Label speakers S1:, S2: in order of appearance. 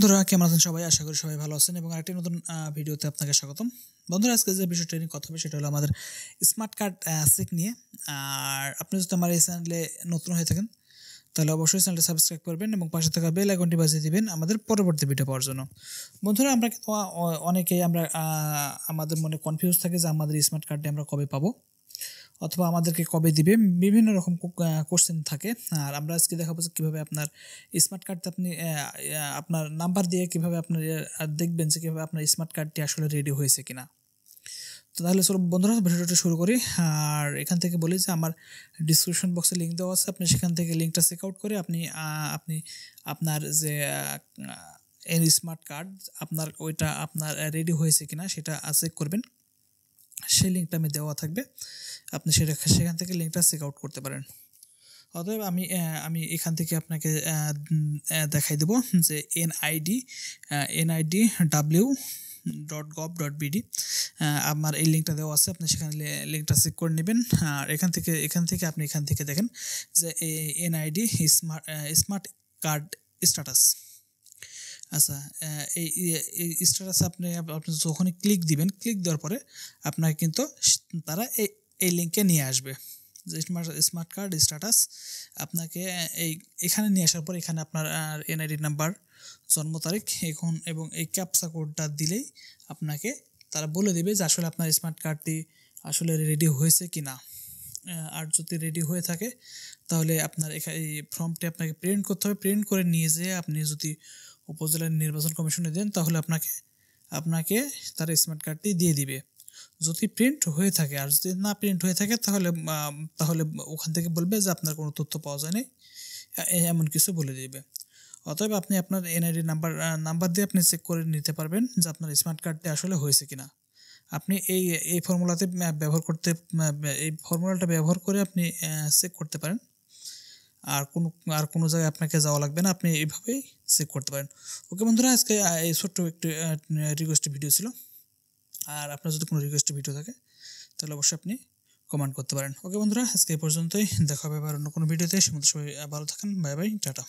S1: বন্ধুরা কেমন আছেন সবাই? আশা করি সবাই ভালো আছেন এবং আরেকটি নতুন ভিডিওতে আপনাকে স্বাগতম। বন্ধুরা আজকে যে বিষয়টা নিয়ে কথা হবে সেটা হলো আমাদের স্মার্ট কার্ড চেক নিয়ে। আর আপনি যদি আমার এই চ্যানেলে নতুন হয়ে থাকেন তাহলে অবশ্যই চ্যানেলটা সাবস্ক্রাইব করবেন এবং পাশে থাকা বেল আইকনটি বাজিয়ে দিবেন আমাদের পরবর্তী ভিডিও পাওয়ার জন্য। বন্ধুরা আমরা কিন্তু অনেকেই আমাদের মনে কনফিউজ থাকে যে আমাদের স্মার্ট কার্ডটি আমরা কবে পাবো অথবা আমাদেরকে কবে দিবে, বিভিন্ন রকম কোশ্চেন থাকে। আর আমরা আজকে দেখাবো যে কীভাবে আপনার স্মার্ট কার্ডটা আপনি আপনার নাম্বার দিয়ে কীভাবে আপনার দেখবেন যে কীভাবে আপনার স্মার্ট কার্ডটি আসলে রেডি হয়েছে কিনা। তো তাহলে চলো বন্ধুরা ভিডিওটা শুরু করি। আর এখান থেকে বলি যে আমার ডিসক্রিপশন বক্সে লিঙ্ক দেওয়া আছে, আপনি সেখান থেকে লিঙ্কটা চেক আউট করে আপনি আপনার যে স্মার্ট কার্ড আপনার ওইটা আপনার রেডি হয়েছে কিনা সেটা চেক করবেন। সেই লিঙ্কটা আমি দেওয়া থাকবে, আপনি সেখান থেকে লিঙ্কটা চেক আউট করতে পারেন। অতএব আমি এখান থেকে আপনাকে দেখাই দেব যে NID.w.gov.bd আমার এই লিঙ্কটা দেওয়া আছে, আপনি সেখানে লিঙ্কটা চেক করে নেবেন। আর এখান থেকে দেখেন যে NID স্মার্ট কার্ড স্ট্যাটাস। আচ্ছা, এই স্ট্যাটাসে আপনি যখনই ক্লিক দেওয়ার পরে আপনাকে কিন্তু তারা এই লিঙ্কে নিয়ে আসবে যে স্মার্ট কার্ড স্ট্যাটাস। আপনাকে এখানে নিয়ে আসার পর এখানে আপনার NID নাম্বার, জন্ম তারিখ এবং এই ক্যাপচা কোডটা দিলেই আপনাকে তারা বলে দেবে যে আসলে আপনার স্মার্ট কার্ডটি আসলে রেডি হয়েছে কি না। আর যদি রেডি হয়ে থাকে তাহলে আপনার এই ফর্মটি আপনাকে প্রিন্ট করতে হবে। প্রিন্ট করে নিয়ে যেয়ে আপনি যদি উপজেলা নির্বাচন কমিশনে দেন তাহলে আপনাকে তার স্মার্ট কার্ডটি দিয়ে দিবে যদি প্রিন্ট হয়ে থাকে। আর যদি না প্রিন্ট হয়ে থাকে তাহলে ওখান থেকে বলবে যে আপনার কোনো তথ্য পাওয়া যায়নি, এমন কিছু বলে দিবে। অতএব আপনি আপনার NID নাম্বার দিয়ে আপনি চেক করে নিতে পারবেন যে আপনার স্মার্ট কার্ডটি আসলে হয়েছে কিনা। আপনি এই ফর্মুলাটা ব্যবহার করে আপনি চেক করতে পারেন। আর কোনো জায়গায় আপনাকে যাওয়া লাগবে না, আপনি এইভাবেই চেক করতে পারেন। ওকে বন্ধুরা, আজকে এই ছোট্ট একটু রিকোয়েস্ট ভিডিও ছিল। আর আপনার যদি কোনো রিকোয়েস্ট ভিডিও থাকে তাহলে অবশ্যই আপনি কমেন্ট করতে পারেন। ওকে বন্ধুরা, আজকে এই পর্যন্তই, দেখা হবে আবার অন্য কোনো ভিডিওতে। সে মধ্যে সবাই ভালো থাকেন। Bye bye, tata.